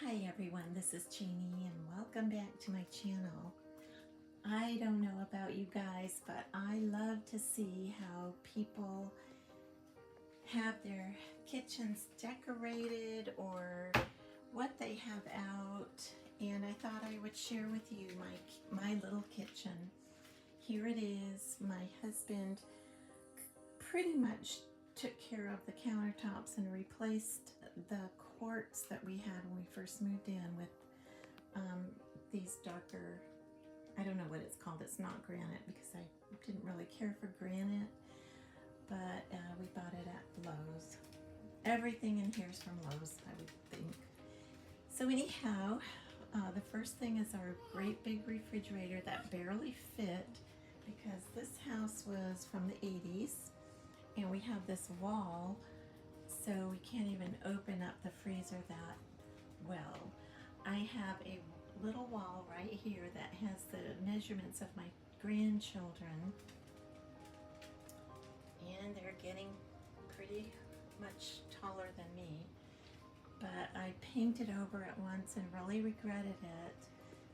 Hi everyone, this is Jeannie and welcome back to my channel. I don't know about you guys, but I love to see how people have their kitchens decorated or what they have out, and I thought I would share with you my little kitchen. Here it is. My husband pretty much took care of the countertops and replaced the quartz that we had when we first moved in with these darker, I don't know what it's called, it's not granite because I didn't really care for granite, but we bought it at Lowe's. Everything in here is from Lowe's, I would think. So anyhow, the first thing is our great big refrigerator that barely fit because this house was from the 80s and we have this wall, so we can't even open up the freezer that well. I have a little wall right here that has the measurements of my grandchildren, and they're getting pretty much taller than me, but I painted over it once and really regretted it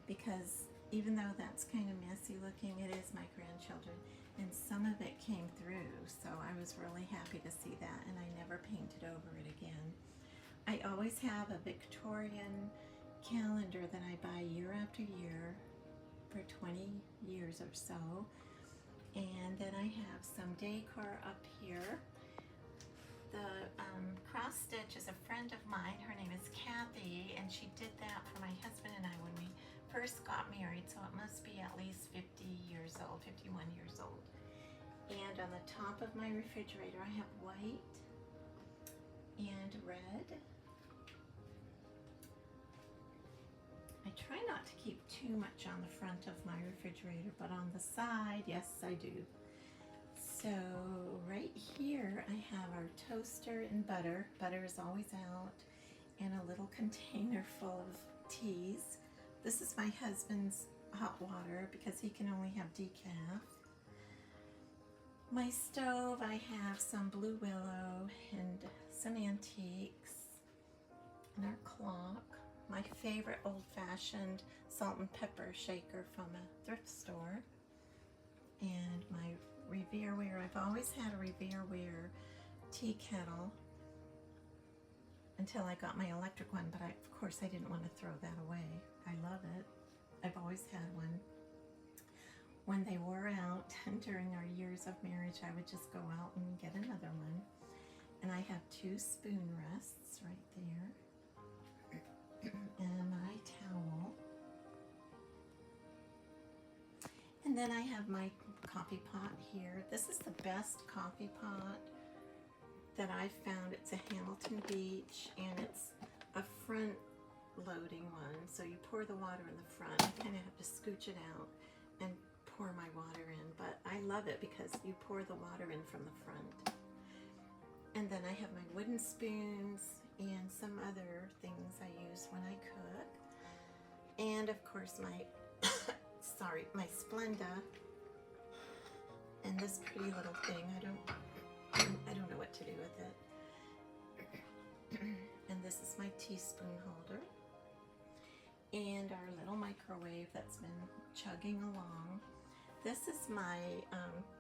because even though that's kind of messy looking, it is my grandchildren, and some of it came through, so I was really happy to see that, and I never painted over it again. I always have a Victorian calendar that I buy year after year for 20 years or so, and then I have some decor up here. The cross stitch is a friend of mine. Her name is Kathy, and she did that for my husband and I when we first got married, so it must be at least 50 years old, 51 years old. And on the top of my refrigerator I have white and red. I try not to keep too much on the front of my refrigerator, but on the side, yes I do. So right here I have our toaster and butter. Butter is always out, and a little container full of teas. This is my husband's hot water because he can only have decaf. My stove, I have some blue willow and some antiques, and our clock. My favorite old-fashioned salt and pepper shaker from a thrift store, and my Revereware. I've always had a Revereware tea kettle until I got my electric one, but of course I didn't want to throw that away. I love it. I've always had one. When they wore out during our years of marriage, I would just go out and get another one. And I have two spoon rests right there. And my towel. And then I have my coffee pot here. This is the best coffee pot that I've found. It's a Hamilton Beach, and it's a front loading one. So you pour the water in the front. You kind of have to scooch it out and pour my water in, but I love it because you pour the water in from the front. And then I have my wooden spoons and some other things I use when I cook. And of course my my Splenda, and this pretty little thing. I don't know what to do with it. And this is my teaspoon holder, and our little microwave that's been chugging along. This is my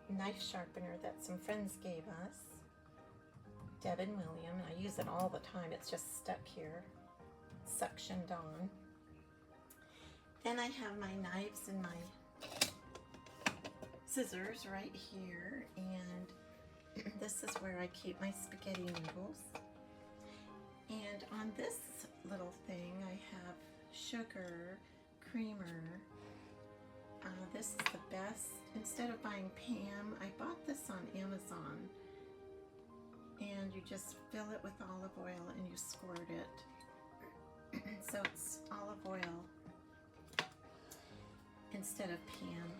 knife sharpener that some friends gave us, Deb and William. I use it all the time. It's just stuck here, suctioned on. Then I have my knives and my scissors right here, and this is where I keep my spaghetti noodles. And on this little thing I have sugar, creamer. This is the best. Instead of buying Pam, I bought this on Amazon, and you just fill it with olive oil and you squirt it. So it's olive oil instead of Pam.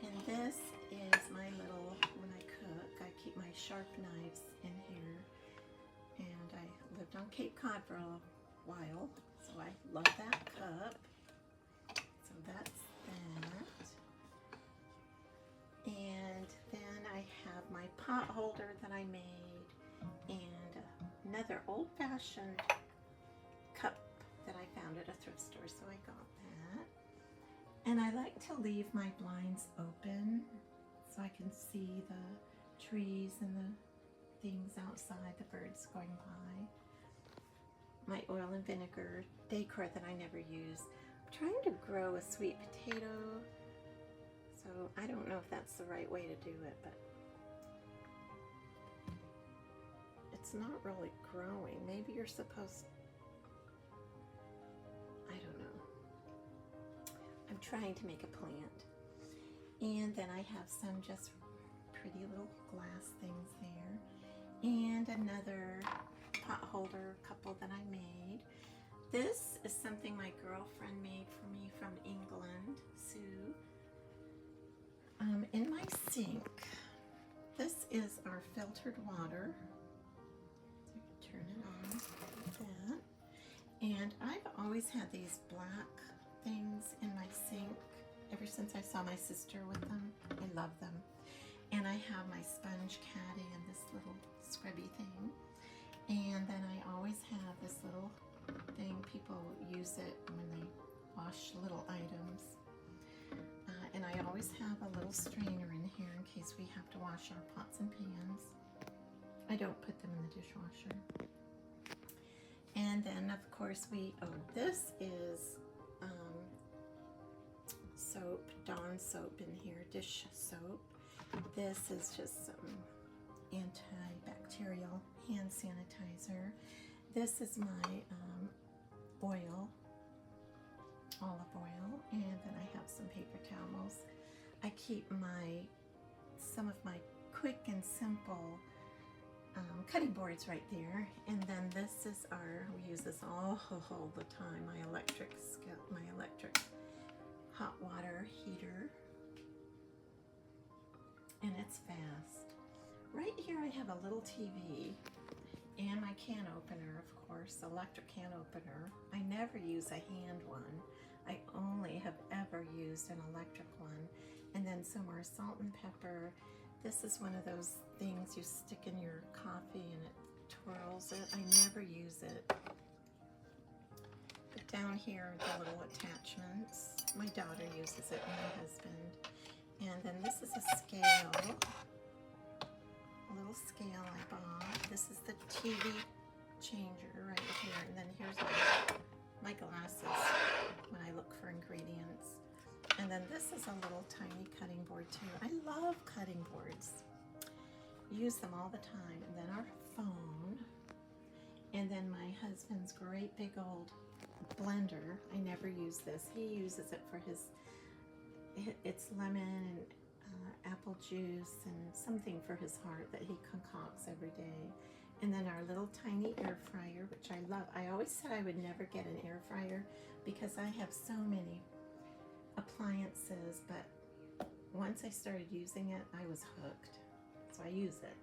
And this is my little, when I cook, I keep my sharp knives in here. And I lived on Cape Cod for a while, so I love that cup. So that's that. And then I have my pot holder that I made, and another old-fashioned cup that found at a thrift store, so I got that. And I like to leave my blinds open so I can see the trees and the things outside, the birds going by. My oil and vinegar decor that I never use. I'm trying to grow a sweet potato, so I don't know if that's the right way to do it, but it's not really growing. Maybe you're supposed, I don't know. I'm trying to make a plant. And then I have some just pretty little glass things there. And another pot holder couple that I made. This is something my girlfriend made for me from England, Sue. In my sink, this is our filtered water. So turn it on like that. And I've always had these black things in my sink ever since I saw my sister with them. I love them. And I have my sponge caddy and this little scrubby thing. And then I always have this little thing. People use it when they wash little items. And I always have a little strainer in here in case we have to wash our pots and pans. I don't put them in the dishwasher. And then of course this is soap, Dawn soap in here, dish soap. This is just some antibacterial hand sanitizer. This is my olive oil, and then I have some paper towels. I keep some of my quick and simple cutting boards right there, and then this is we use this all the time, my electric hot water heater, and it's fast. Right here I have a little TV and my can opener, of course, electric can opener. I never use a hand one. I only have ever used an electric one. And then some more salt and pepper. This is one of those things you stick in your coffee and it twirls it. I never use it. But down here are the little attachments. My daughter uses it, and my husband. And then this is a scale. A little scale I bought. This is the TV changer right here. And then here's my glasses when I look for ingredients. And then this is a little tiny cutting board too. I love cutting boards. Use them all the time. And then our phone. And then my husband's great big old blender. I never use this. He uses it for it's lemon and apple juice and something for his heart that he concocts every day. And then our little tiny air fryer, which I love. I always said I would never get an air fryer because I have so many appliances, but once I started using it, I was hooked. So I use it.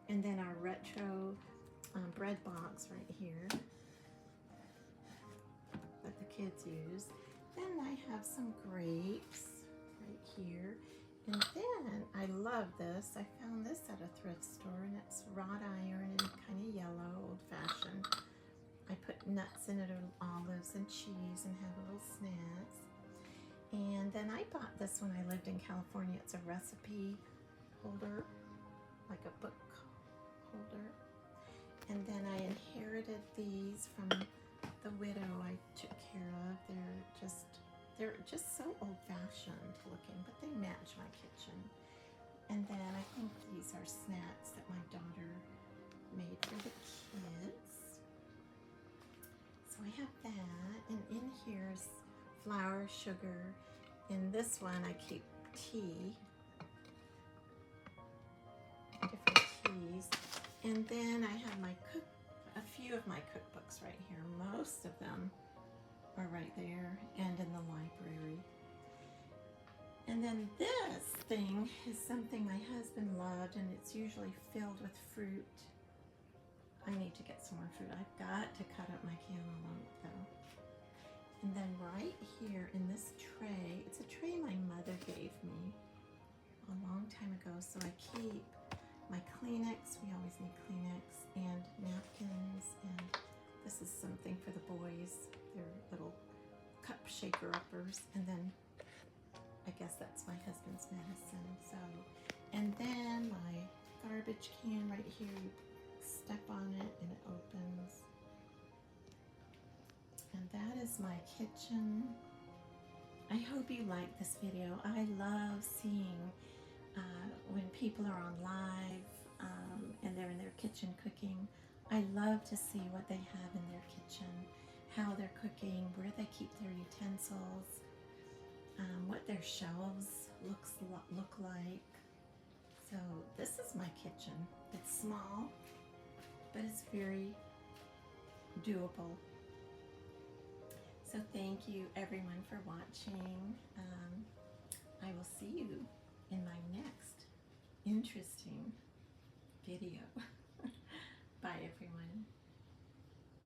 And then our retro bread box right here that the kids use. Then I have some grapes right here. And then I love this. I found this at a thrift store, and it's wrought iron and kind of yellow, old-fashioned. I put nuts in it, and olives and cheese, and have little snacks. And then I bought this when I lived in California. It's a recipe holder, like a book holder. And then I inherited these from the widow I took care of. They're just so old-fashioned looking, but they match my kitchen. And then I think these are snacks that my daughter made for the kids. So I have that, and in here is flour, sugar. In this one I keep tea, different teas. And then I have a few of my cookbooks right here. Most of them are right there and in the library. And then this thing is something my husband loved, and it's usually filled with fruit. I need to get some more fruit. I've got to cut up my cantaloupe though. And then right here in this tray, it's a tray my mother gave me a long time ago, so I keep my Kleenex, we always need Kleenex, and napkins, and this is something for the boys, their little shaker uppers, and then I guess that's my husband's medicine. So, and then my garbage can right here, you step on it and it opens. And that is my kitchen. I hope you like this video. I love seeing when people are on live and they're in their kitchen cooking. I love to see what they have in their kitchen, how they're cooking, where they keep their utensils, what their shelves look like. So this is my kitchen. It's small, but it's very doable. So thank you everyone for watching. I will see you in my next interesting video. Bye everyone.